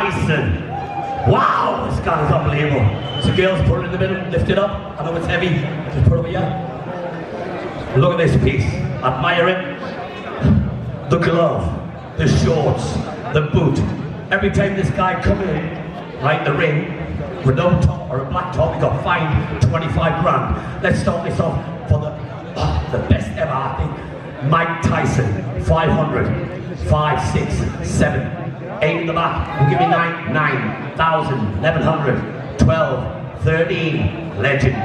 Tyson. Wow, this guy is unbelievable. So girls, put it in the middle, lift it up. I know it's heavy, just put it over here. Look at this piece, admire it. The glove, the shorts, the boot. Every time this guy come in, right, the ring, with no top or a black top, he got fined 25 grand. Let's start this off for the best ever, I think. Mike Tyson, 500, 5, 6, 7, 8 in the back. We'll give me 9, 9,000, 1,100, 12, 13, legend,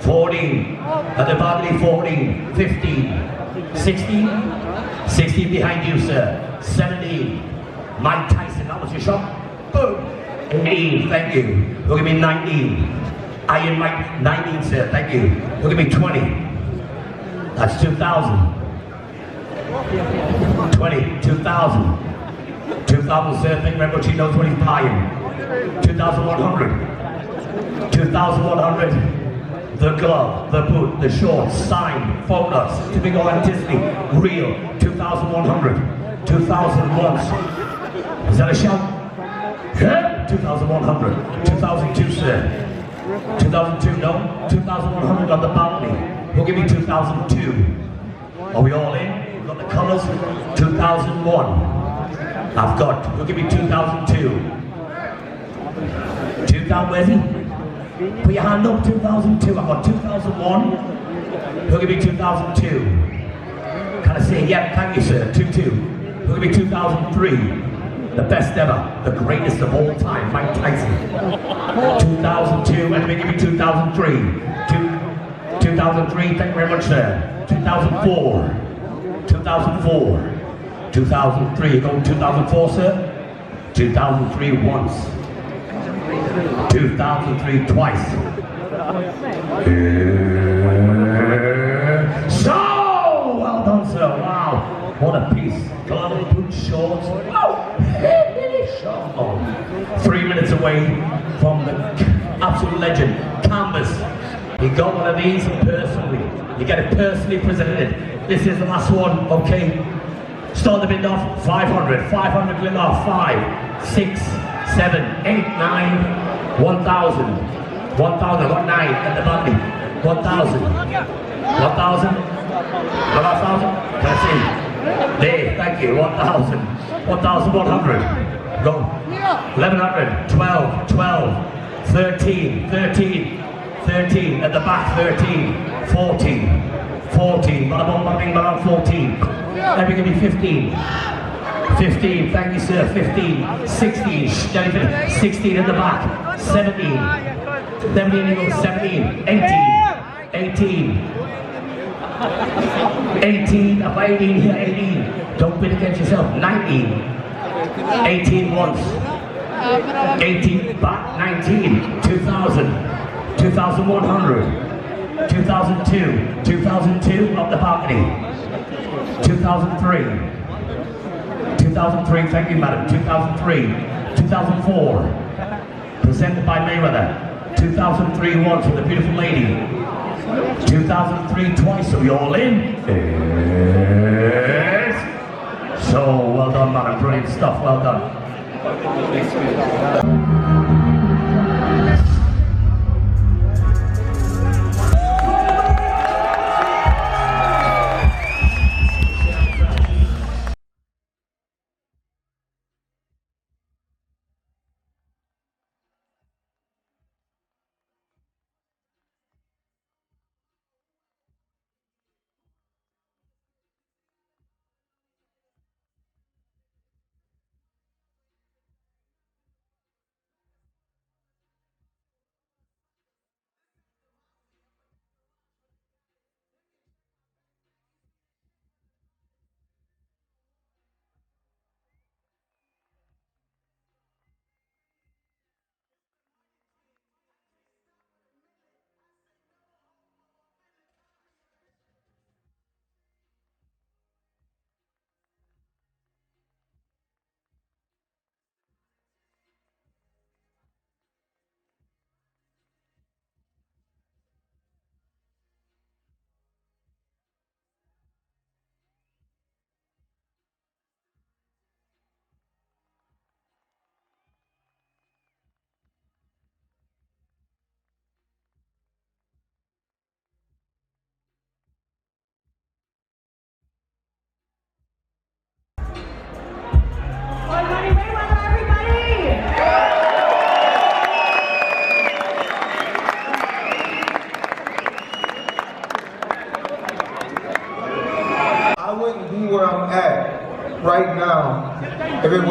14, at the balcony 14, 15, 16, 16 behind you, sir, 17, Mike Tyson, that was your shot, boom, 18, thank you, look at me 19, Iron Mike, 19, sir, thank you, look at me 20, that's 2,000, 20, 2,000, 2,000, sir, thank you very much, he knows what he's buying, 2,100, 2,100, the glove, the boot, the shorts, signed, photos, typical authenticity, real, 2,100, 2,000 once. Is that a shout? Yeah, 2,100, 2,002, sir. 2,002, no, 2,100 on the balcony. We'll give you 2,002. Are we all in? We've got the colours, 2,001. I've got, we'll give you 2,002. 2,000, where's he? Put your hand up, 2002. I've got 2001. He'll give me 2002. Can I say, yeah, thank you, sir, 22. He'll give me 2003. The best ever, the greatest of all time, Mike Tyson. 2002, and we give me 2003. 2003, thank you very much, sir. 2004. 2004. 2003, you go 2004, sir? 2003 once. 2003 twice. So well done, sir. Wow, what a piece. Glove, boot, shorts. Oh, 3 minutes away from the absolute legend, Canvas. He got one of these personally. You get it personally presented. This is the last one. Okay. Start the bid off. 500. 500 glid off. 5, 6, 7, 8, 9, 1,000. 1,000, got 9 at the bottom. 1,000. 1,000. 1,000. Can I see? There, thank you. 1,000. 1,100. Go. 1,100. 12, 12, 13, 13, 13. At the back, 13, 14, 14. Bada bong, bada bing, bada 14. Let me give me 15. 15, thank you, sir. 15, 16, 16 at the back, 17, 17, 17, 18, 18, 18, up 18 here, 18, don't bid against yourself, 19, 18 once, 18 back, 19, 2,000, 2,100, 2002, 2002 up the balcony, 2003, 2003, thank you, madam. 2003, 2004, presented by Mayweather. 2003 once with a beautiful lady. 2003 twice, so we all in? Yes. So, well done, madam. Brilliant stuff, well done.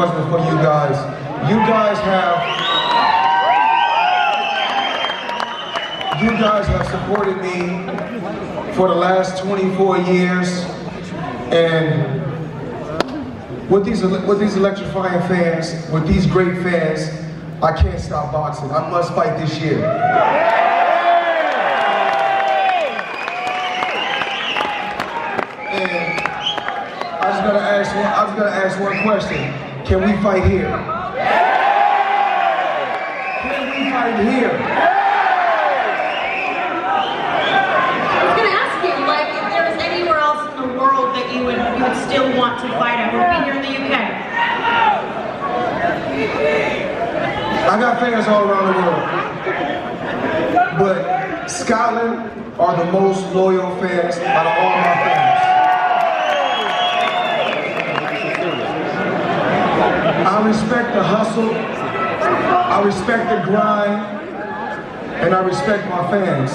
wasn't for you guys. You guys have supported me for the last 24 years, and with these electrifying fans, with these great fans, I can't stop boxing. I must fight this year. And I was gonna ask one question. Can we fight here? Can we fight here? You would still want to fight at? Would it be here in the UK? I got fans all around the world, but Scotland are the most loyal fans out of all my fans. I respect the hustle, I respect the grind, and I respect my fans.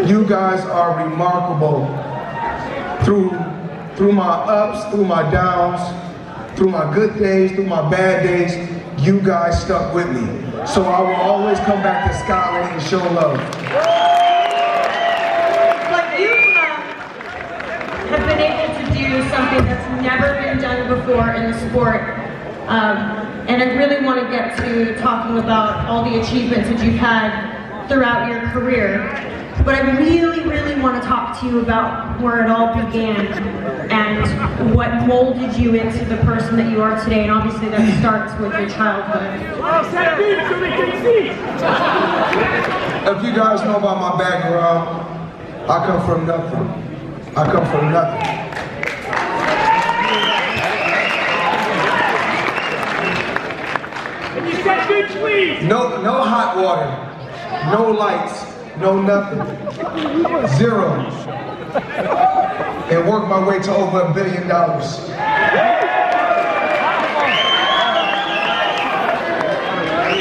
You guys are remarkable through my ups, through my downs, through my good days, through my bad days. You guys stuck with me. So I will always come back to Scotland and show love. But you have been able to do something that's never been done before in the sport. And I really want to get to talking about all the achievements that you've had throughout your career. But I really, really want to talk to you about where it all began and what molded you into the person that you are today. And obviously that starts with your childhood. If you guys know about my background, I come from nothing. I come from nothing. No hot water, no lights. No nothing. Zero. And work my way to over $1 billion.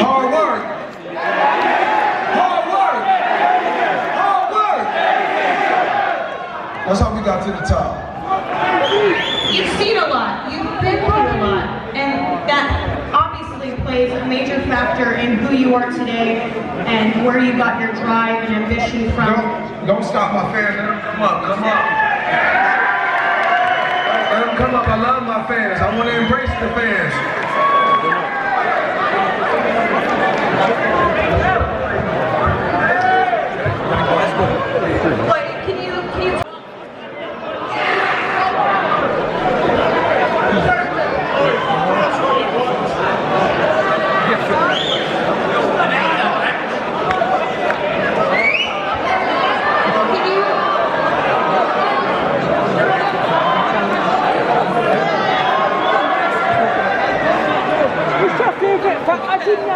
Hard work. Hard work. Hard work. That's how we got to the top. You've seen a lot. You've been through a lot. And that obviously plays a major factor in who you are today and where you got your drive and ambition from. Don't stop my fans. Let them come up. Come up. Let them come up. I love my fans. I want to embrace the fans. But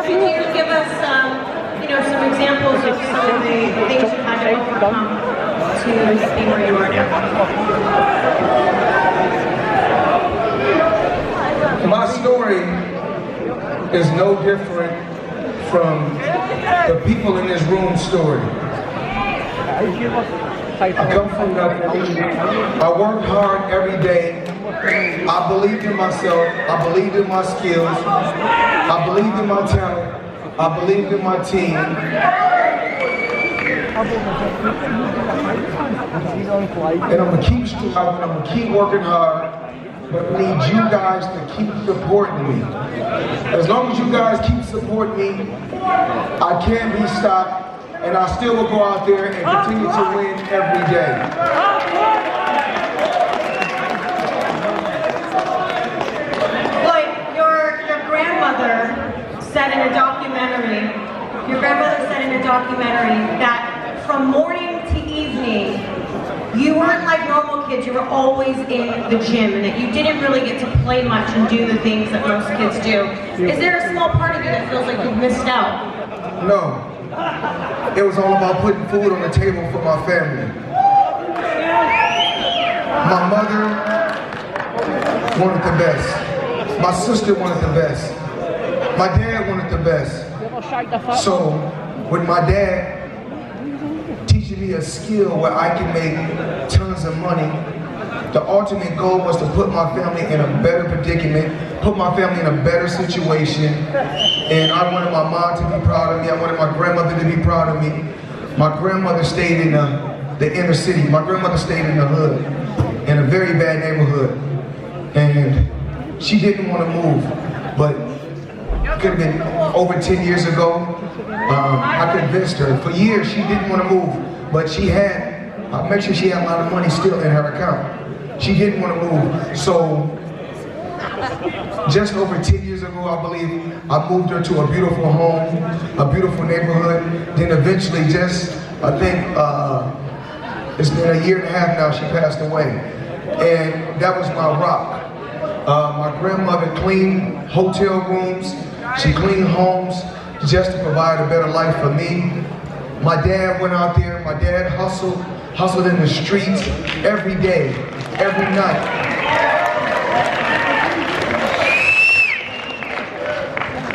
can you give us some examples of some of the things you've had to overcome to be where you are now? My story is no different from the people in this room's story. I come from nothing. I worked hard every day. I believed in myself. I believed in my skills. I believed in my talent. I believed in my team. And I'm going to keep striving. I'm going to keep working hard. But I need you guys to keep supporting me. As long as you guys keep supporting me, I can't be stopped. And I still will go out there and continue to win every day. Floyd, your grandmother said in a documentary, that from morning to evening, you weren't like normal kids, you were always in the gym, and that you didn't really get to play much and do the things that most kids do. Is there a small part of you that feels like you've missed out? No. It was all about putting food on the table for my family. My mother wanted the best. My sister wanted the best. My dad wanted the best. So, with my dad teaching me a skill where I can make tons of money, the ultimate goal was to put my family in a better predicament put my family in a better situation. And I wanted my mom to be proud of me. I wanted my grandmother to be proud of me. My grandmother stayed in the inner city. My grandmother stayed in the hood, in a very bad neighborhood. And she didn't want to move, but it could have been over 10 years ago. I convinced her. For years, she didn't want to move, but she had, I make sure she had a lot of money still in her account. She didn't want to move. So just over 10 years ago, I believe, I moved her to a beautiful home, a beautiful neighborhood. Then eventually, I think it's been a year and a half now, she passed away. And that was my rock. My grandmother cleaned hotel rooms, she cleaned homes just to provide a better life for me. My dad went out there, my dad hustled in the streets every day, every night.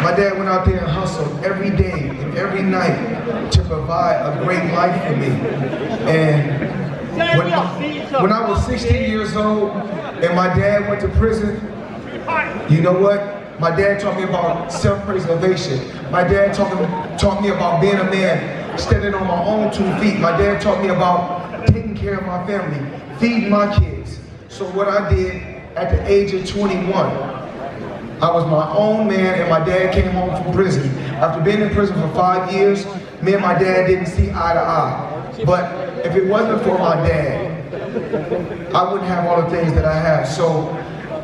My dad went out there and hustled every day and every night to provide a great life for me. And when I was 16 years old and my dad went to prison, you know what? My dad taught me about self-preservation. My dad taught me about being a man, standing on my own 2 feet. My dad taught me about taking care of my family, feeding my kids. So what I did at the age of 21, I was my own man, and my dad came home from prison. After being in prison for 5 years, me and my dad didn't see eye to eye. But if it wasn't for my dad, I wouldn't have all the things that I have. So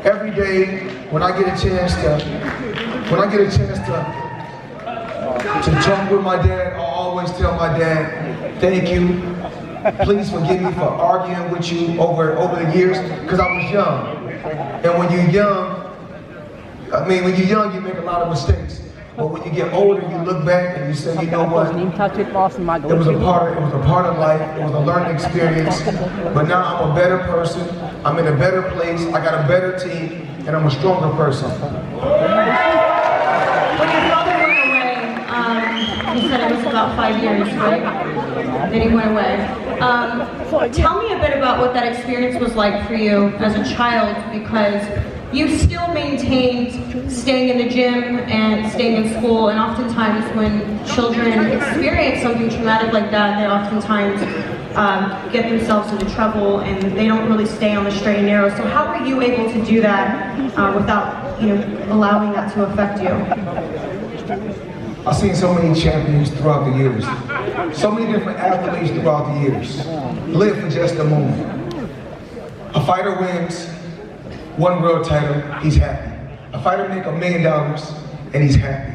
every day, when I get a chance to talk with my dad, I always tell my dad, thank you. Please forgive me for arguing with you over the years, because I was young. And when you're young, you make a lot of mistakes. But when you get older, you look back and you say, you know what? It was a part of life. It was a learning experience. But now I'm a better person. I'm in a better place. I got a better team, and I'm a stronger person. When your father went away, you said it was about 5 years, right? Then he went away. Tell me a bit about what that experience was like for you as a child, because you still maintained staying in the gym and staying in school, and oftentimes when children experience something traumatic like that, they oftentimes get themselves into trouble and they don't really stay on the straight and narrow. So how were you able to do that without, allowing that to affect you? I've seen so many champions throughout the years, so many different athletes throughout the years. Live for just a moment. A fighter wins one world title, he's happy. A fighter make $1 million and he's happy.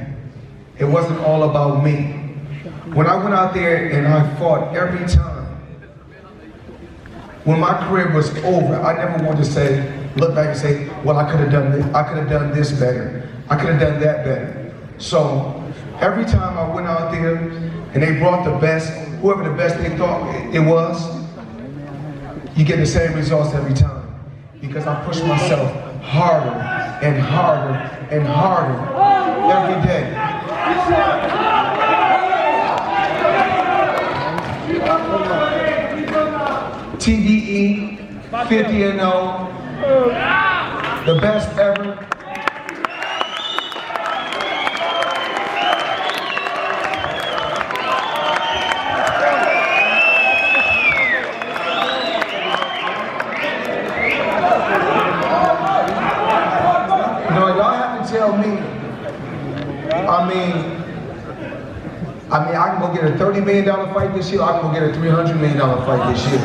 It wasn't all about me. When I went out there and I fought every time, when my career was over, I never wanted to look back and say, well, I could have done this, I could have done this better. I could have done that better. So every time I went out there and they brought the best, whoever the best they thought it was, you get the same results every time. Because I push myself harder and harder and harder every day. TDE, 50-0, the best ever. Tell me, I can go get a $30 million fight this year, I can go get a $300 million fight this year.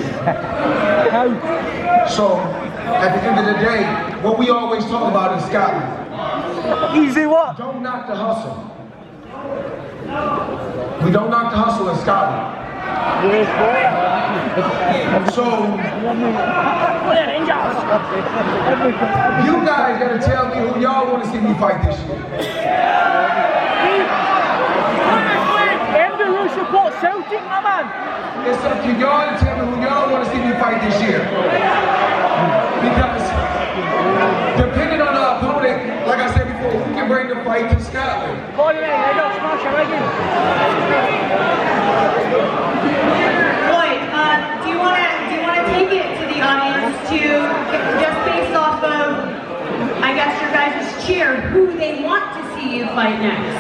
So, at the end of the day, what we always talk about in Scotland, easy what? Don't knock the hustle. We don't knock the hustle in Scotland. So, you guys gotta tell me who y'all want to see me fight this year. Support Celtic, my man. It's up to y'all to tell me who y'all want to see me fight this year. Because depending on the opponent, like I said before, we can bring the fight to Scotland. Floyd, do you want to take it to the audience to just based off of, I guess, your guys' cheer who they want to see you fight next.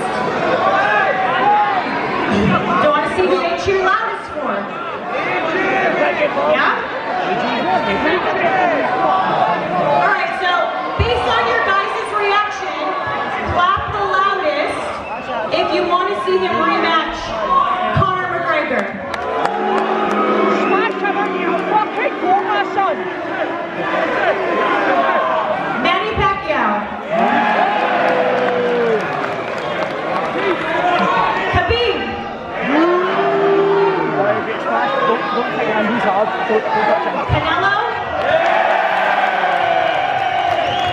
Don't want to see who they cheer loudest for. Yeah? Alright, so based on your guys' reaction, clap the loudest if you want to see him rematch Conor McGregor. Smash him and you fucking go, my son! Manny Pacquiao. Khabib. Don't take it, he's hard. Don't touch him. Canelo.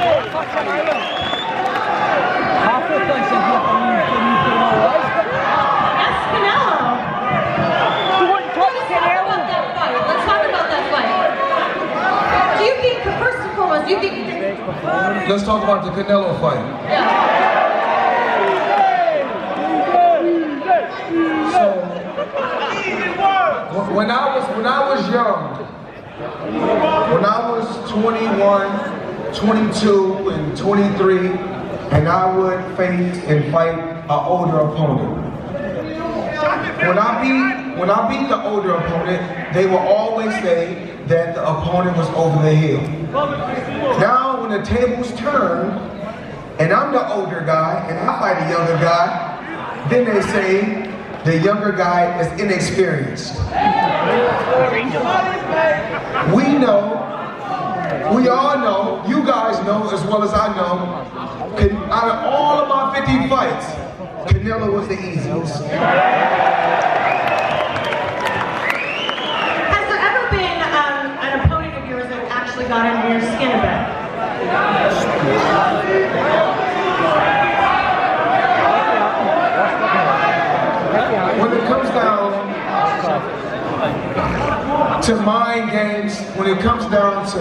Don't touch him, Ivan. Half the place in here for you to Yes, Canelo. Don't touch Canelo. Let's talk about that fight. Do you think, first and foremost, do you think... Let's talk about the Canelo fight. So, when I was young, when I was 21, 22, and 23, and I would face and fight an older opponent. When I beat the older opponent, they will always say that the opponent was over the hill. Now, when the tables turn, and I'm the older guy, and I fight a younger guy, then they say the younger guy is inexperienced. We know, we all know, you guys know as well as I know, out of all of my 50 fights, Canelo was the easiest. Has there ever been an opponent of yours that actually got under your skin a bit? When it comes down to mind games, when it comes down to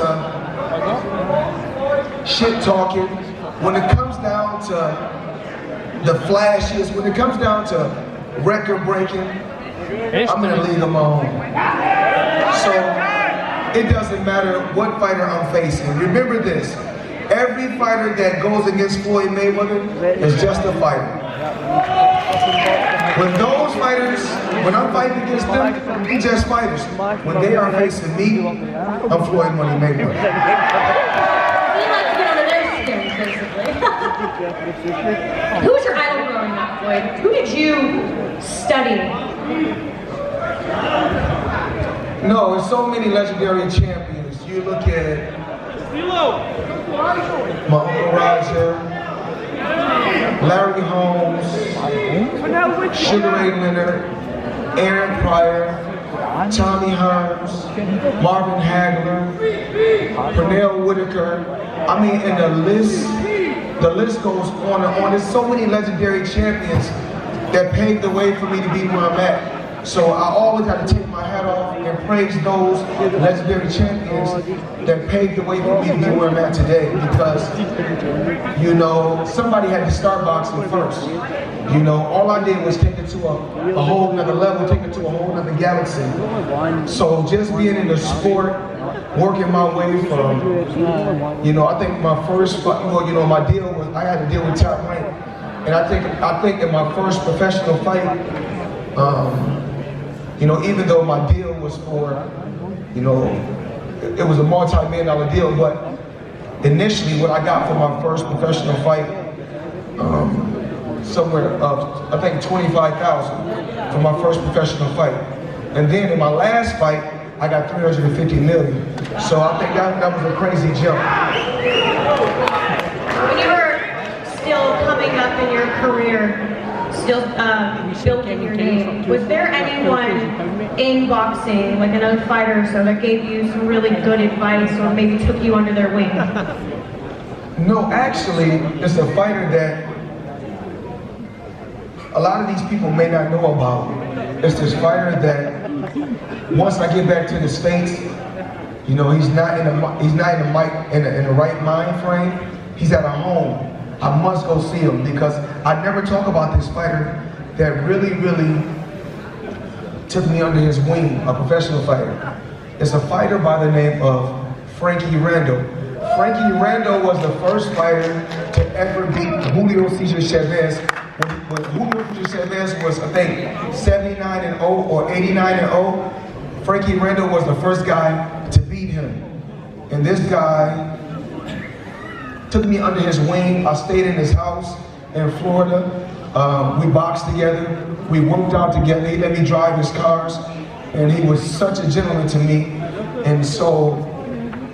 shit talking, when it comes down to the flashes, when it comes down to record breaking, I'm gonna leave them alone. So it doesn't matter what fighter I'm facing. Remember this, every fighter that goes against Floyd Mayweather is just a fighter. When those fighters, when I'm fighting against them, they're just fighters. When they are facing me, I'm Floyd Money Mayweather. You like to get under their skin, basically. Who was your idol growing up, Floyd? Who did you study? No, there's so many legendary champions. You look at my Uncle Roger, Larry Holmes, Sugar Ray Leonard, Aaron Pryor, Tommy Hearns, Marvin Hagler, Pernell Whitaker. I mean, and the list goes on and on. There's so many legendary champions that paved the way for me to be where I'm at. So I always have to take my hat off and praise those legendary champions that paved the way for me to be where I'm at today, because, you know, somebody had to start boxing first. You know, all I did was take it to a whole nother level, take it to a whole nother galaxy. So just being in the sport, working my way from, you know, I think my first, well, you know, my deal was, I had to deal with top rank. And I think in my first professional fight, you know, even though my deal was for, you know, it was a multi-million-dollar deal, but initially what I got for my first professional fight, somewhere of, I think 25,000 for my first professional fight. And then in my last fight, I got 350 million. So I think that was a crazy jump. When you were still coming up in your career, still building your name, was there anyone in boxing, like another fighter or so, that gave you some really good advice or maybe took you under their wing? No, actually, it's a fighter that a lot of these people may not know about. It's this fighter that once I get back to the States, you know, he's not in the right mind frame. He's at a home. I must go see him because I never talk about this fighter that really, really took me under his wing, a professional fighter. It's a fighter by the name of Frankie Randall. Frankie Randall was the first fighter to ever beat Julio Cesar Chavez. When Julio Cesar Chavez was, I think, 79-0 or 89-0, Frankie Randall was the first guy to beat him. And this guy took me under his wing. I stayed in his house in Florida. We boxed together. We worked out together. He let me drive his cars. And he was such a gentleman to me. And so,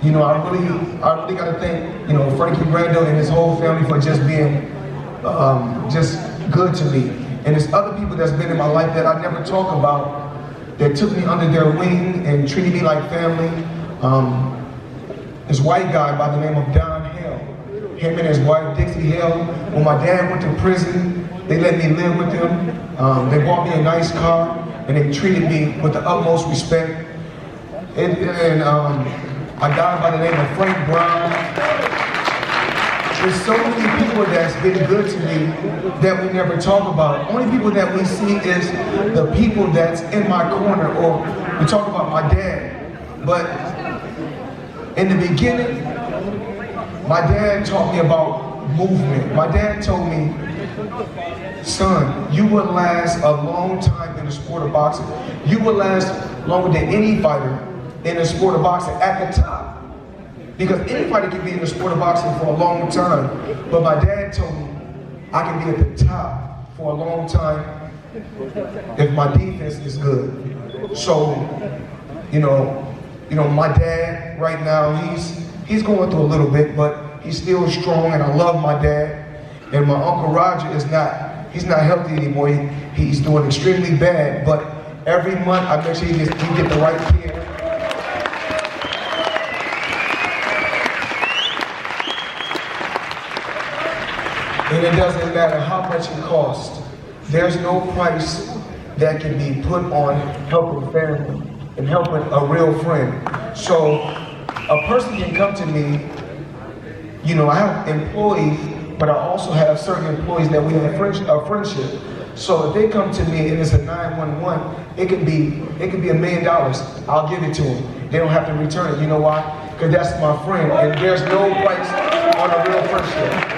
you know, I really got to thank, you know, Frankie Randall and his whole family for just being just good to me. And there's other people that's been in my life that I never talk about that took me under their wing and treated me like family. This white guy by the name of Don Hale, him and his wife Dixie Hale. When my dad went to prison, they let me live with them. They bought me a nice car and they treated me with the utmost respect. And I died by the name of Frank Brown. There's so many people that's been good to me that we never talk about. Only people that we see is the people that's in my corner, or we talk about my dad. But in the beginning, my dad taught me about movement. My dad told me, son, you will last a long time in the sport of boxing. You will last longer than any fighter in the sport of boxing at the top. Because anybody can be in the sport of boxing for a long time. But my dad told me I can be at the top for a long time if my defense is good. So, you know, my dad right now, he's going through a little bit, but he's still strong, and I love my dad. And my Uncle Roger he's not healthy anymore. He's doing extremely bad, but every month I make sure he get the right care. And it doesn't matter how much it costs. There's no price that can be put on helping family and helping a real friend. So a person can come to me, you know, I have employees, but I also have certain employees that we have a friendship. So if they come to me and it's a 911, it could be $1 million. I'll give it to them. They don't have to return it. You know why? Because that's my friend, and there's no price on a real friendship.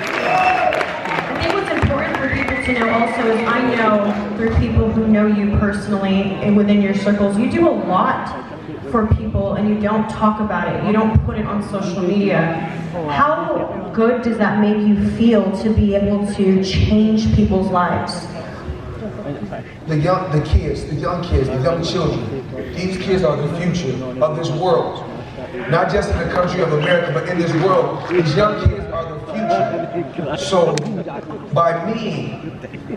To know also is I know through people who know you personally and within your circles, you do a lot for people and you don't talk about it. You don't put it on social media. How good does that make you feel to be able to change people's lives? The young kids, the young children. These kids are the future of this world. Not just in the country of America, but in this world. These young kids are the future. So by me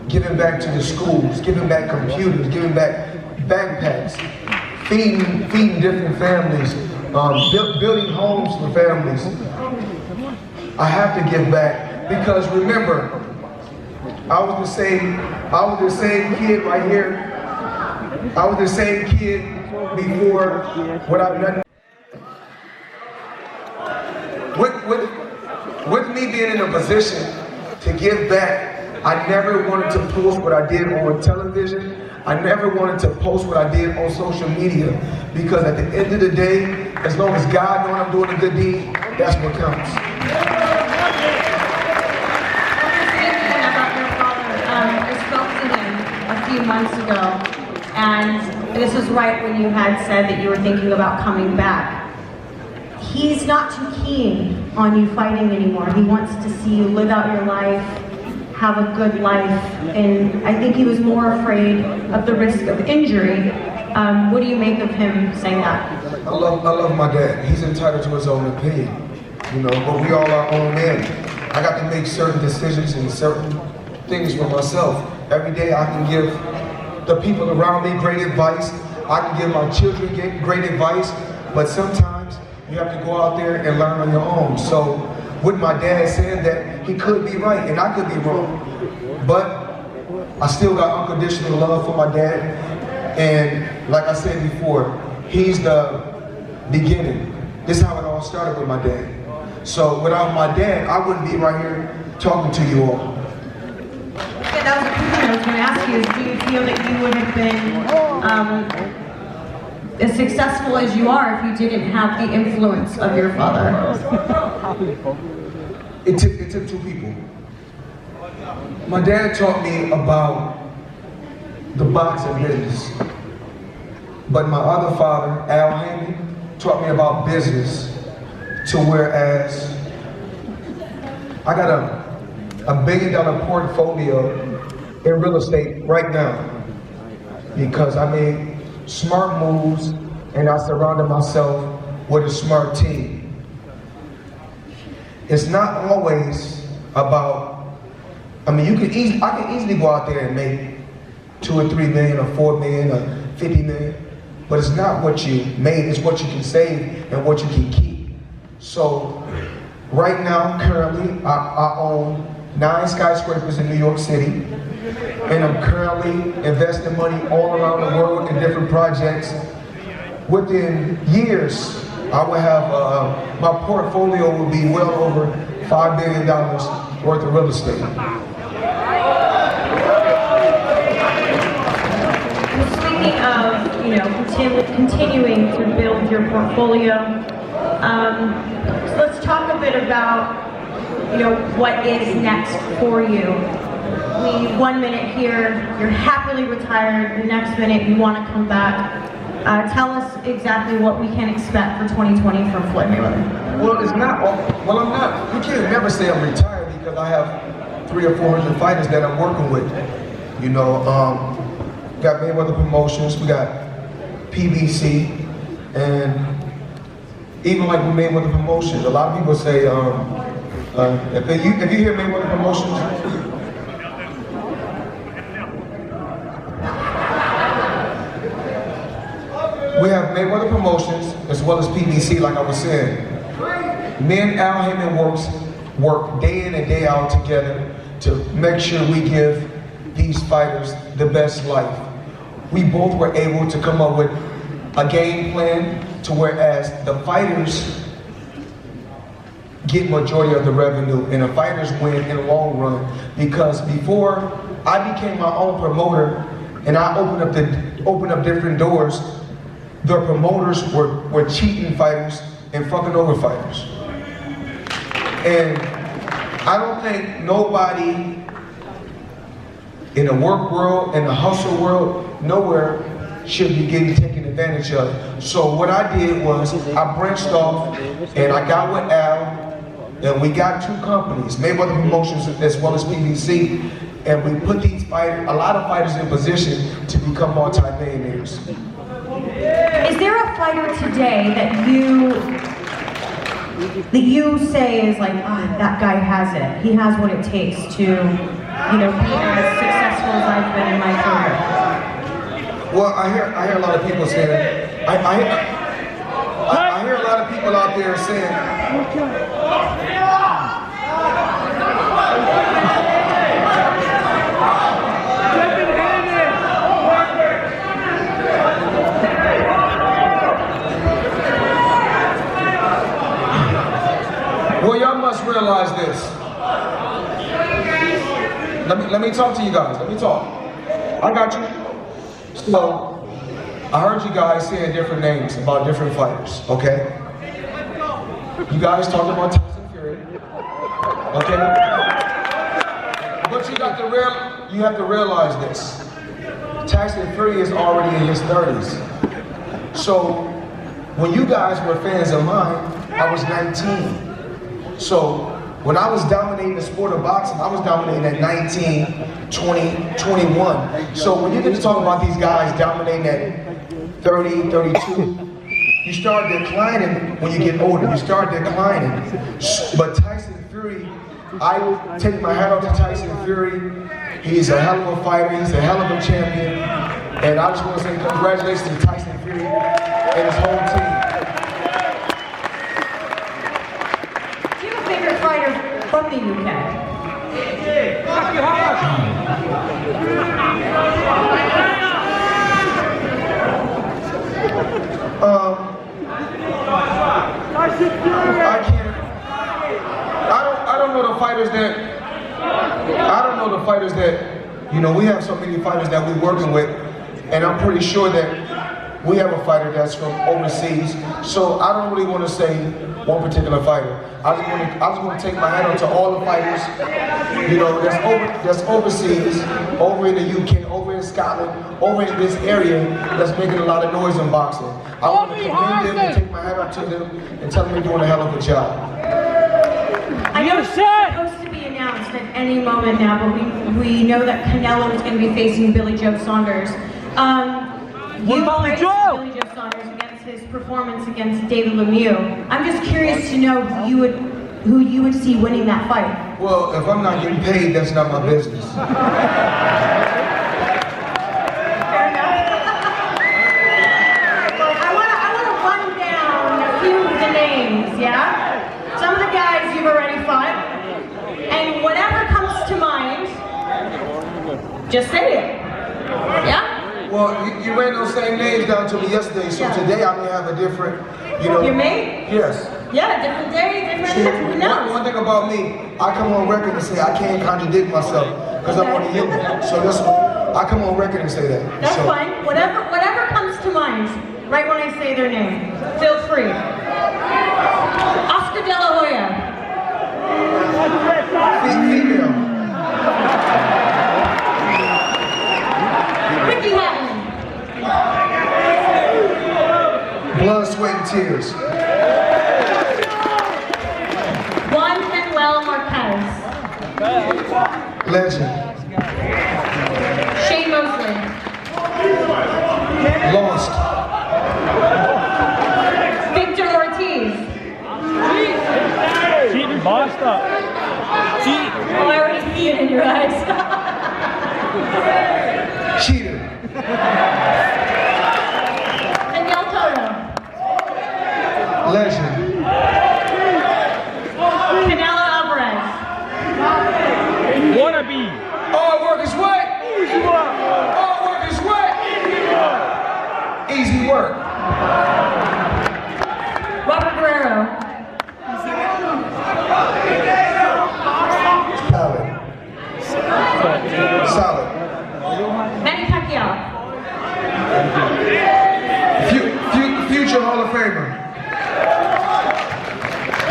giving back to the schools, giving back computers, giving back backpacks, feeding different families, building homes for families, I have to give back. Because remember, I was the same kid right here. I was the same kid before what I've done. With me being in a position to give back, I never wanted to post what I did on television. I never wanted to post what I did on social media, because at the end of the day, as long as God knows I'm doing a good deed, that's what counts. I spoke to him a few months ago, and this is right when you had said that you were thinking about coming back. He's not too keen on you fighting anymore. He wants to see you live out your life, have a good life, and I think he was more afraid of the risk of injury. What do you make of him saying that? I love my dad. He's entitled to his own opinion, you know, but we all our own men. I got to make certain decisions and certain things for myself. Every day I can give the people around me great advice. I can give my children great advice, but sometimes you have to go out there and learn on your own. So with my dad saying that, he could be right and I could be wrong. But I still got unconditional love for my dad. And like I said before, he's the beginning. This is how it all started with my dad. So without my dad, I wouldn't be right here talking to you all. Yeah, that was a question I was going to ask you, is do you feel that you would have been, as successful as you are if you didn't have the influence of your father? It took two people. My dad taught me about the boxing business, but my other father, Al Haney, taught me about business, to whereas I got a $1 billion portfolio in real estate right now because I made smart moves and I surrounded myself with a smart team. It's not always about, I can easily go out there and make 2 or 3 million or 4 million or 50 million, but it's not what you made, it's what you can save and what you can keep. So right now, currently, I own 9 skyscrapers in New York City, and I'm currently investing money all around the world in different projects. Within years, I will have, my portfolio will be well over $5 billion worth of real estate. Speaking of, continuing to build your portfolio, so let's talk a bit about, what is next for you. 1 minute here, you're happily retired. The next minute, you want to come back. Tell us exactly what we can expect for 2020 from Floyd Mayweather. Well, I'm not. You can't never say I'm retired because I have 300 or 400 fighters that I'm working with. Got Mayweather Promotions, we got PBC, and even like with Mayweather Promotions, a lot of people say, if you hear Mayweather Promotions, we have Mayweather Promotions as well as PBC, like I was saying. Me and Al Heyman work day in and day out together to make sure we give these fighters the best life. We both were able to come up with a game plan to whereas the fighters get majority of the revenue and the fighters win in the long run. Because before I became my own promoter and I opened up different doors, the promoters were cheating fighters and fucking over fighters. And I don't think nobody in the work world, in the hustle world, nowhere should be getting taken advantage of. So what I did was I branched off and I got with Al and we got 2 companies, Mayweather Promotions as well as PBC, and we put a lot of fighters in position to become multi-millionaires. Is there a fighter today that you say is like, that guy has it. He has what it takes to, be as successful as I've been in my career? Well, I hear a lot of people saying, I hear a lot of people out there saying, well, y'all must realize this. Let me talk to you guys. Let me talk. I got you. So, I heard you guys saying different names about different fighters, okay? You guys talked about Tyson Fury, okay? But you have to realize this. Tyson Fury is already in his 30s. So, when you guys were fans of mine, I was 19. So, when I was dominating the sport of boxing, I was dominating at 19, 20, 21. So when you get to talk about these guys dominating at 30, 32, you start declining when you get older. You start declining. But Tyson Fury, I take my hat off to Tyson Fury. He's a hell of a fighter. He's a hell of a champion. And I just want to say congratulations to Tyson Fury and his whole team. Fighter from the UK. I don't know the fighters that, we have so many fighters that we're working with, and I'm pretty sure that We have a fighter that's from overseas, so I don't really want to say one particular fighter. I just want to take my hat off to all the fighters, you know, that's overseas, over in the UK, over in Scotland, over in this area that's making a lot of noise in boxing. I want to commend them and take my hat off to them and tell them they're doing a hell of a job. I know it's supposed to be announced at any moment now, but we know that Canelo is going to be facing Billy Joe Saunders. You praised Billy Joe Saunders against his performance against David Lemieux. I'm just curious to know who you would see winning that fight. Well, if I'm not getting paid, that's not my business. Fair enough. I want to run down a few of the names, yeah? Some of the guys you've already fought, and whatever comes to mind, just say it. Yeah? Well, you ran those same names down to me yesterday, so today I may have a different, you know. Your mate? Yes. Yeah, different day, different. No. One thing about me, I come on record and say I can't contradict myself because I'm only human. So that's I come on record and say that. That's fine. Whatever comes to mind, right when I say their name. Feel free. Oscar De La Hoya. Female. Ricky Hatton. Blood, sweat, and tears. Juan Manuel Marquez. Legend. Shane Mosley. Lost. Victor Ortiz. Cheating basta. Cheat. Oh, I already see it in your eyes. Cheater. Daniel Toto. Legend. Canelo Alvarez. Wannabe. All work is what? Easy work. All work is what? Easy work. Robert Guerrero. Solid. Manny Pacquiao. Future Hall of Famer.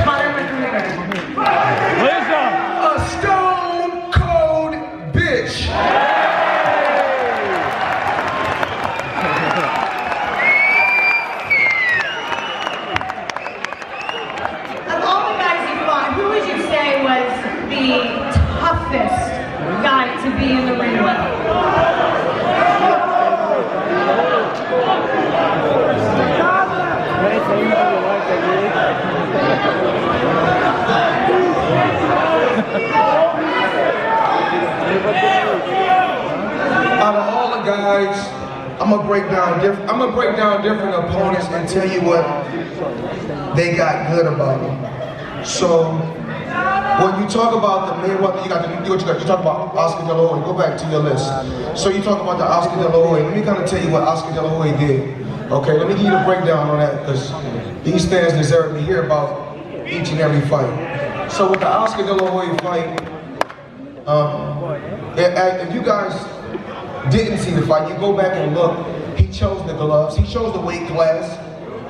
Conor McGregor. Wisdom. A stone cold bitch. Of all the guys you fought, who would you say was the toughest guy to be in the ring with? Out of all the guys, I'm gonna break down different opponents and tell you what they got good about them. So when you talk about the Mayweather, you talk about Oscar De La Hoya. Go back to your list. So you talk about the Oscar De La Hoya. Let me kind of tell you what Oscar De La Hoya did. Okay, let me give you the breakdown on that because these fans deserve to hear about each and every fight. So with the Oscar De La Hoya fight, if you guys didn't see the fight, you go back and look. He chose the gloves. He chose the weight class.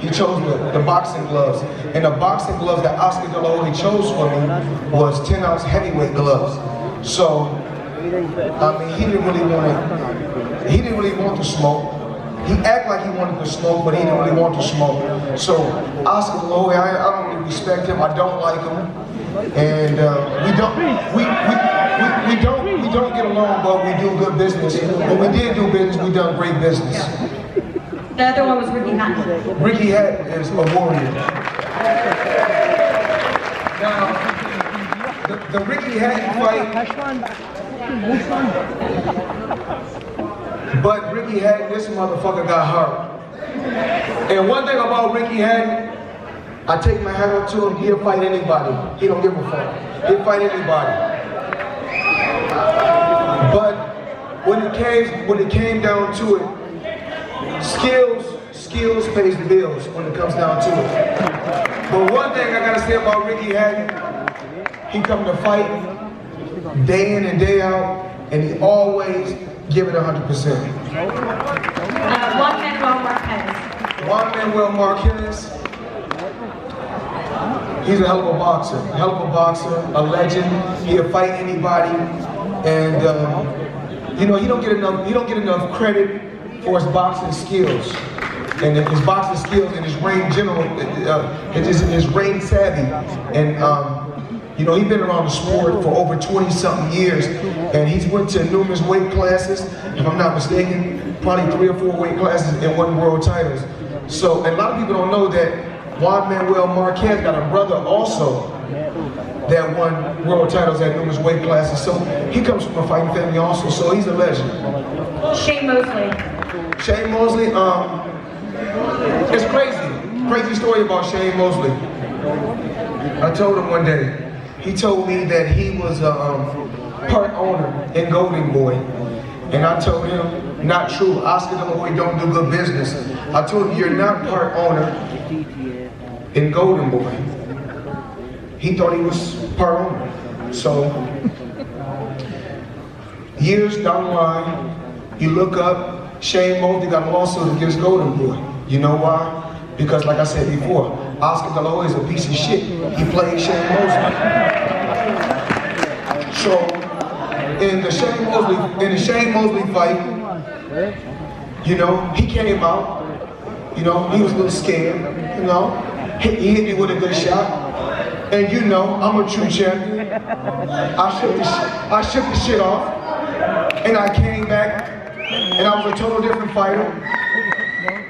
He chose the boxing gloves. And the boxing gloves that Oscar De La Hoya chose for me was 10-ounce heavyweight gloves. So, I mean, he didn't really want to smoke. He acted like he wanted to smoke, but he didn't really want to smoke. So, Oscar De La Hoya, I don't really respect him. I don't like him. And we don't get along, but we do good business. When we did do business, we done great business. The other one was Ricky Hatton. Ricky Hatton is a warrior. Now, the Ricky Hatton fight, but Ricky Hatton, this motherfucker got hurt. And one thing about Ricky Hatton, I take my hat off to him, he'll fight anybody. He don't give a fuck. He'll fight anybody. But when it came down to it, skills pays the bills when it comes down to it. But one thing I gotta say about Ricky Hatton, he come to fight day in and day out, and he always give it 100%. Juan Manuel Marquez. Juan Manuel Marquez, he's a hell of a boxer, a legend. He'll fight anybody, and you know, he don't get enough credit for his boxing skills, and his boxing skills and his ring his ring savvy, and you know, he's been around the sport for over 20-something years, and he's went to numerous weight classes. If I'm not mistaken, probably 3 or 4 weight classes and won world titles. So, and a lot of people don't know that Juan Manuel Marquez got a brother also that won world titles at numerous weight classes. So he comes from a fighting family also, so he's a legend. Shane Mosley. Shane Mosley, it's crazy story about Shane Mosley. I told him one day, he told me that he was part owner in Golden Boy. And I told him, not true, Oscar De La Hoya don't do good business. I told him, you're not part owner in Golden Boy. He thought he was part owner. So, years down the line, you look up, Shane Mosley got a lawsuit against Golden Boy. You know why? Because like I said before, Oscar De La Hoya is a piece of shit. He played Shane Mosley. So, in the Shane Mosley fight, you know, he came out, you know, he was a little scared, you know, he hit me with a good shot, and you know, I'm a true champion. I shook the shit off, and I came back, and I was a total different fighter,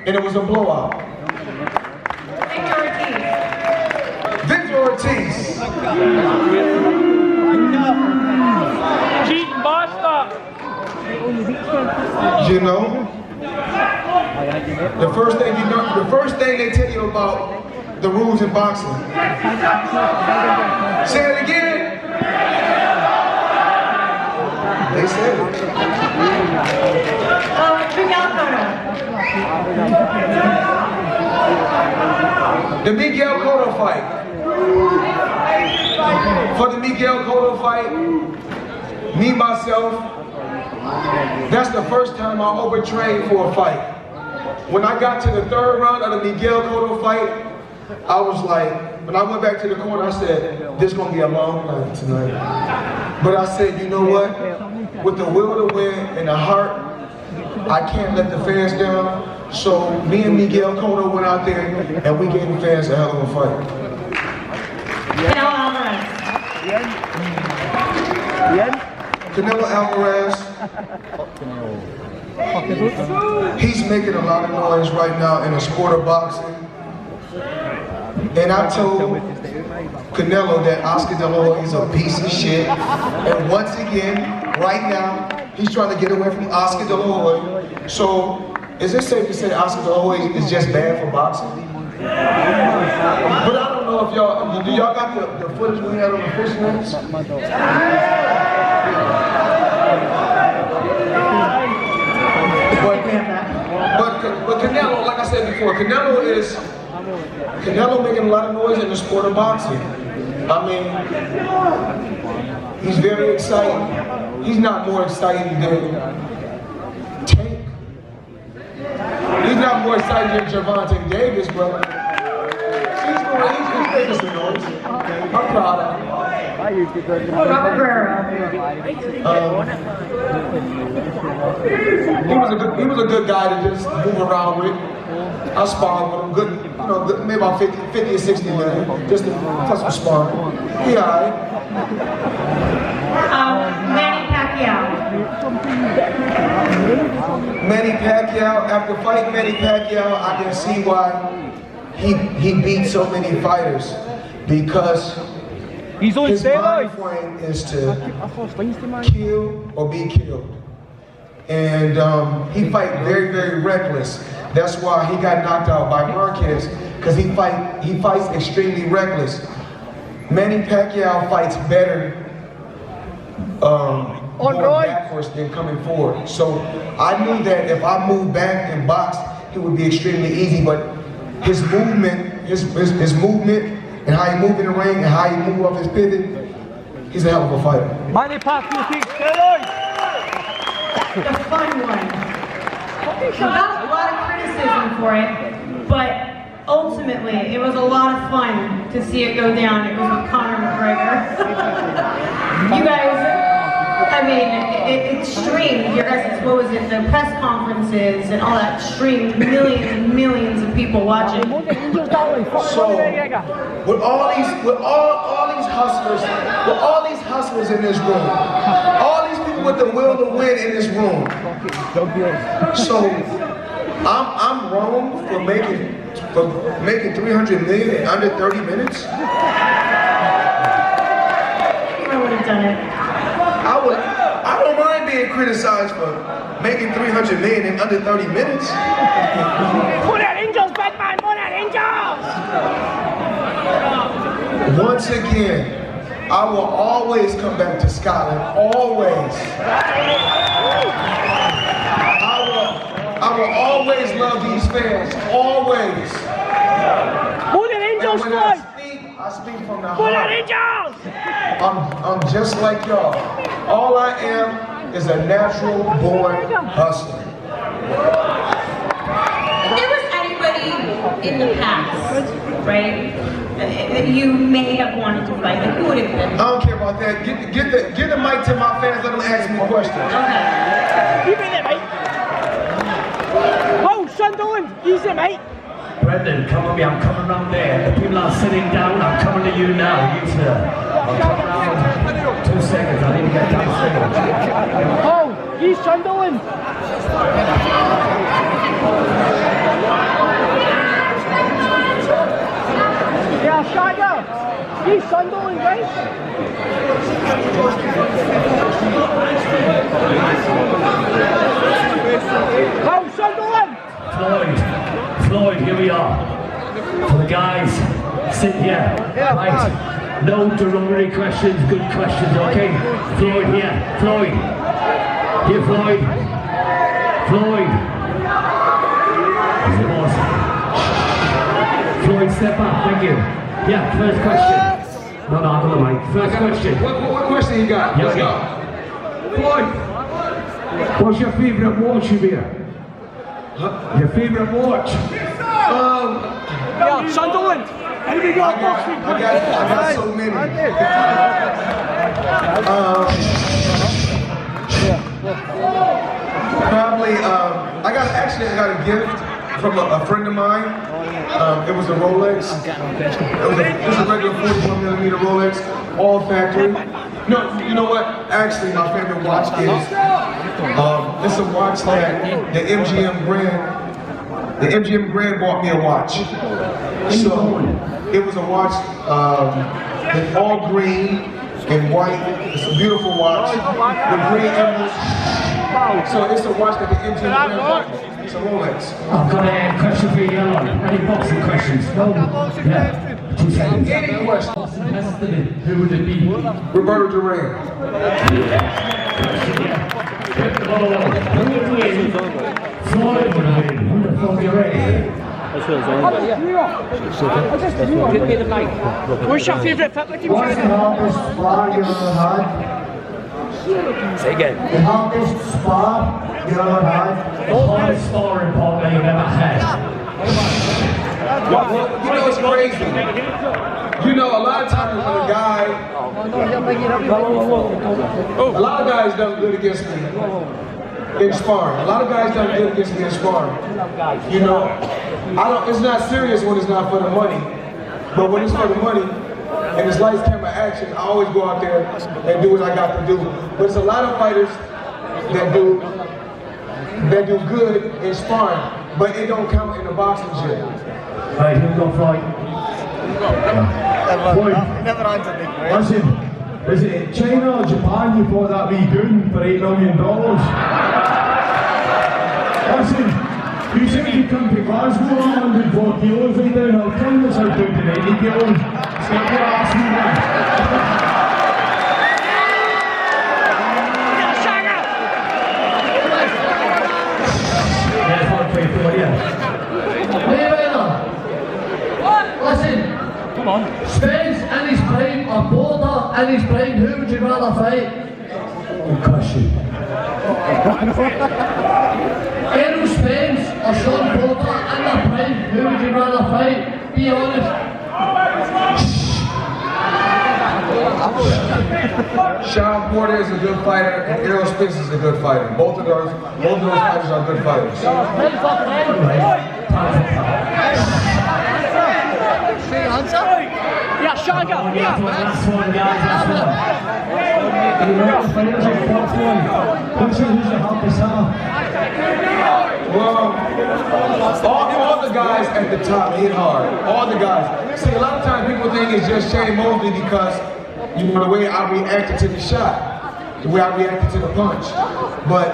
and it was a blowout. Victor Ortiz. Cheating bastard! You know, the first thing they tell you about the rules in boxing. Say it again. They said it. The Miguel Cotto fight. For the Miguel Cotto fight, me, myself, that's the first time I overtrained for a fight. When I got to the 3rd round of the Miguel Cotto fight, I was like, when I went back to the corner, I said, this is gonna be a long night tonight. But I said, you know what? With the will to win and the heart, I can't let the fans down. So me and Miguel Cotto went out there and we gave the fans a hell of a fight. Canelo Alvarez, he's making a lot of noise right now in the sport of boxing. And I told Canelo that Oscar De La Hoya is a piece of shit. And once again, right now, he's trying to get away from Oscar De La Hoya. So, is it safe to say Oscar De La Hoya is just bad for boxing? But I don't know if y'all, do y'all got the footage we had on the fish nets? But Canelo, like I said before, Canelo making a lot of noise in the sport of boxing. I mean, he's very exciting. He's not more exciting than Tank. He's not more exciting than Gervonta Davis, but he's making some noise. I'm proud of him. Robert Guerrero. He was a good guy to just move around with. I sparred with him, good, you know, maybe about 50 or 60 minutes, just to touch some sparring. He alright. Manny Pacquiao. Manny Pacquiao, after fighting Manny Pacquiao, I can see why he beat so many fighters, because his mind frame is to kill or be killed. And he fight very, very reckless. That's why he got knocked out by Marquez, because he fights extremely reckless. Manny Pacquiao fights better going backwards than coming forward. So I knew that if I moved back and boxed, it would be extremely easy. But his movement, his movement, and how he moved in the ring, and how he moved off his pivot, he's a hell of a fighter. Manny Pacquiao thinks steroids. The fun one. Got a lot of criticism for it, but ultimately, it was a lot of fun to see it go down. It was with Conor McGregor. You guys, I mean, it streamed. Your guys, what was it? The press conferences and all that streamed. Millions and millions of people watching. So, with all these hustlers in this room, all these people with the will to win in this room. So, I'm wrong for making 300 million in under 30 minutes. I would have done it. I don't mind being criticized for making 300 million in under 30 minutes. Put that Angels, Batman, put that Angels! Once again, I will always come back to Scotland. Always. I will always love these fans. Always. Put that Angels, And when Floyd! I speak from the Put that heart. Angels! I'm just like y'all. All I am is a natural born hustler. If there was anybody in the past, right, that you may have wanted to fight, like, who would it have been? I don't care about that. Get the mic to my fans. Let them ask me questions. Okay. You been there, mate? Oh, Sunderland, easy, mate. Brendan, come on me, I'm coming round there. The people are sitting down, I'm coming to you now, you sir. I'll come round 2 seconds, I need to get downstairs. Oh, he's Sunderland. Yeah, Shagger. He's Sunderland, right? Oh, Sunderland. Floyd, here we are. For the guys, sit here. Right. No derogatory questions, good questions, okay? Floyd here. Floyd. Here, Floyd. Floyd. Is it boss? Floyd, step up, thank you. Yeah, first question. No, I've got the mic. First question. What question you got? Yeah, Let's go. Floyd, what's your favourite watch you wear? Your favourite watch? Yeah, Sunderland. Here we go, I got so many. Probably, I got a gift from a friend of mine. It was a Rolex. It was a regular 41mm Rolex, all factory. No, you know what? Actually, my favorite watch is it's a watch that the MGM Grand bought me a watch. So it was a watch in all green and white. It's a beautiful watch with green emeralds. So it's a watch that the MGM Grand bought me. It's a Rolex. I've got a question for you, Alan. Any boxing questions? No? Yeah. 2 seconds. Any question? Who would it be? Roberto Duran. Floyd would have been. Wonderful, you're ready. Give me the mic. What's your favourite football team? What's the hardest spar you ever had? Say again. The hardest spar you ever had? The hardest sparring partner you've ever had. Well, you know it's crazy. You know, a lot of times when a lot of guys done good against me in sparring. A lot of guys done good against me in sparring. You know, it's not serious when it's not for the money. But when it's for the money and it's lights, camera, action, I always go out there and do what I got to do. But it's a lot of fighters that do good in sparring, but it don't count in the boxing gym. Right, here we go, Floyd. Floyd. Never answered me. Listen, is it China or Japan you bought that wee goon for $8 million? Listen, you said you come to Glasgow, 104 kilos right down. I'll tell you how down to 90 kilos. Stop your ass me, man. Yeah, Floyd, Floyd, yeah. Mayweather. Listen. Come on. Spence and his prime, or Porter and his prime, who would you rather fight? Good question. Errol Spence or Sean Porter and their prime, who would you rather fight? Be be honest. Sean Porter is a good fighter, and Errol Spence is a good fighter. Both of those fighters are good fighters. Yeah, Sean, go. Yeah. Last one, guys, last one. Well, all the guys at the top hit hard. All the guys. See, a lot of times people think it's just Shane Mosley because you know the way I reacted to the shot, the way I reacted to the punch. But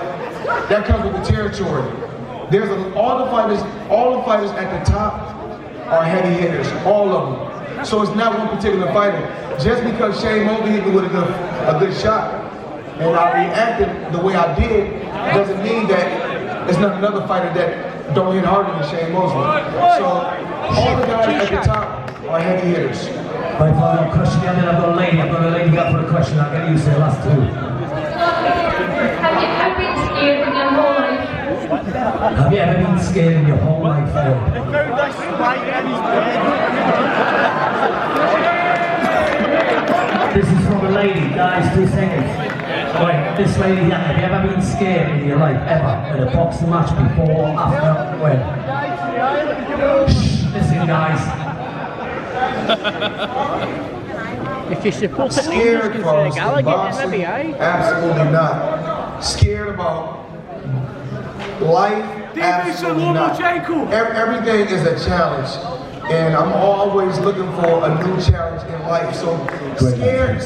that comes with the territory. There's all the fighters at the top are heavy hitters, all of them. So it's not one particular fighter. Just because Shane Mosley hit me with a good shot, and I reacted the way I did, doesn't mean that there's not another fighter that don't hit harder than Shane Mosley. So all the guys at the top are heavy hitters. Right, final question, and then I've got a lady up for a question. I'll get you to say the last two. Have you ever been scared in your whole life? Have you ever been scared in your whole life? This is from a lady, guys, 2 seconds. Right, this lady here, have you ever been scared in your life, ever? In a boxing match, before, after, when? Shh, listen, guys. If you support the Scared English from boxing, maybe, eh? absolutely not. Scared about life, absolutely not. Everything is a challenge, and I'm always looking for a new challenge in life. So scared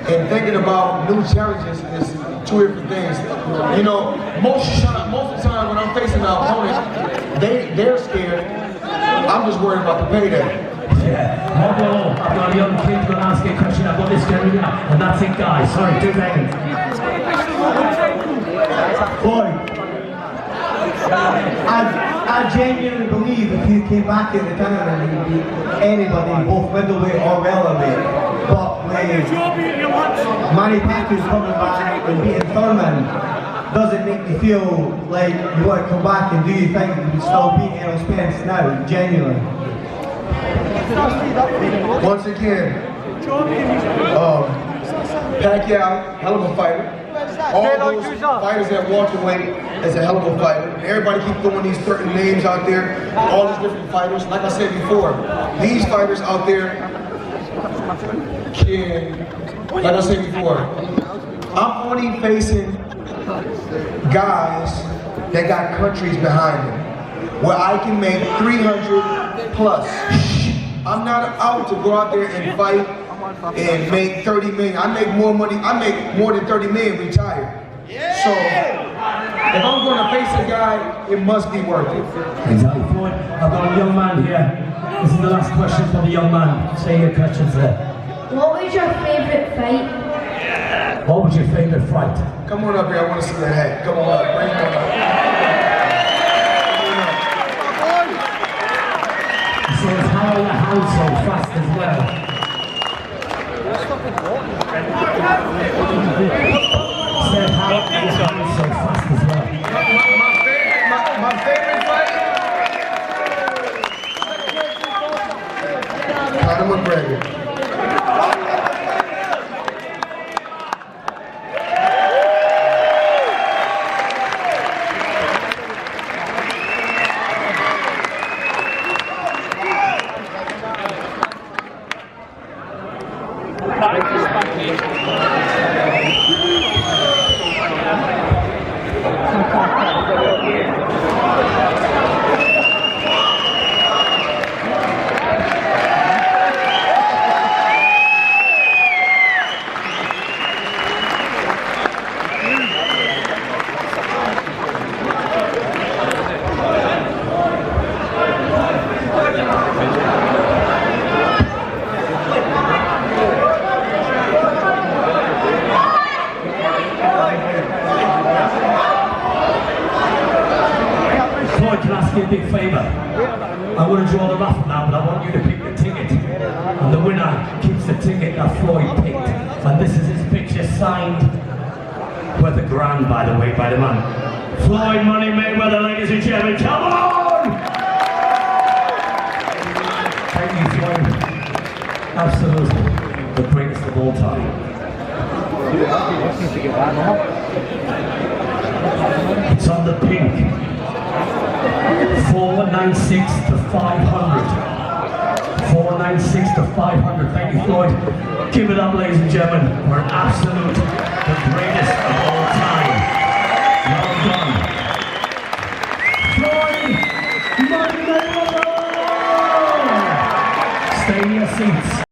and thinking about new challenges is two different things. You know, most of the time when I'm facing an opponent, they're scared. I'm just worried about the payday. Yeah, I've got a young kid going to ask you a question. I've got this guy, and that's it, guys. Sorry, 2 seconds. Floyd, I genuinely believe if you came back in the tournament and you beat anybody, both middleweight or welterweight, but with Manny Pacquiao coming back and beating Thurman, does it make you feel like you want to come back, and do you think you can still beat Errol Spence now, genuinely? Once again, Pacquiao, hell of a fighter. All those fighters that welterweight is a hell of a fighter. Everybody keep throwing these certain names out there, all these different fighters. Like I said before, these fighters out there can, like I said before, I'm only facing guys that got countries behind them, where I can make 300 plus. I'm not out to go out there and fight and make 30 million. I make more money, I make more than 30 million retired. So, if I'm going to face a guy, it must be worth it. Exactly, Floyd. I've got a young man here. This is the last question for the young man. Say your questions there. What was your favourite fight? What was your favourite fight? Come on up here, I want to see that hat. Come on up, bring it on up. So it's how the house so fast as well. Said how the house so fast as well. My favorite fight? Conor McGregor. Can I ask you a big favour? I'm going to draw the raffle now, but I want you to pick the ticket. And the winner keeps the ticket that Floyd picked. And this is his picture signed, worth $1,000 by the way, by the man. Floyd Money Mayweather, ladies and gentlemen, come on! Absolutely. The greatest of all time. It's on the pink. 496 to 500. 496 to 500. Thank you, Floyd. Give it up, ladies and gentlemen. We're absolute, the greatest of all time. Well done. Floyd, Mayweather! Stay in your seats.